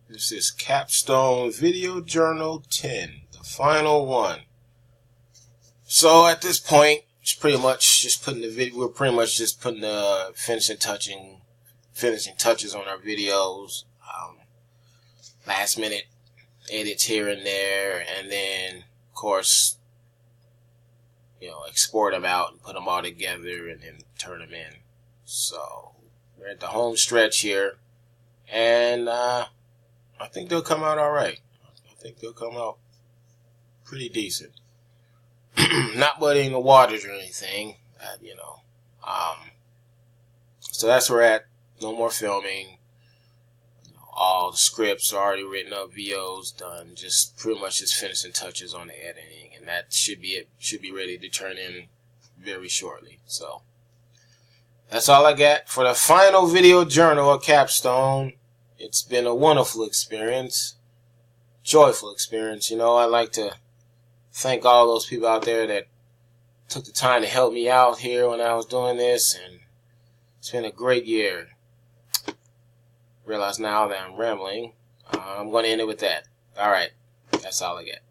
This is Capstone Video Journal 10, the final one. So at this point, it's pretty much just putting the video. We're pretty much just putting the finishing touches on our videos. Last minute edits here and there, and then of course, export them out and put them all together and then turn them in. So we're at the home stretch here, and I think they'll come out all right. I think they'll come out pretty decent. Not muddying the waters or anything, So that's where we're at. No more filming. All the scripts are already written up, VOs done. Just pretty much just finishing touches on the editing, and that should be it. Should be ready to turn in very shortly. So that's all I got for the final video journal of Capstone. It's been a wonderful experience, joyful experience. I'd like to thank all those people out there that took the time to help me out here when I was doing this, and it's been a great year. Realize now that I'm rambling. I'm going to end it with that. All right. That's all I get.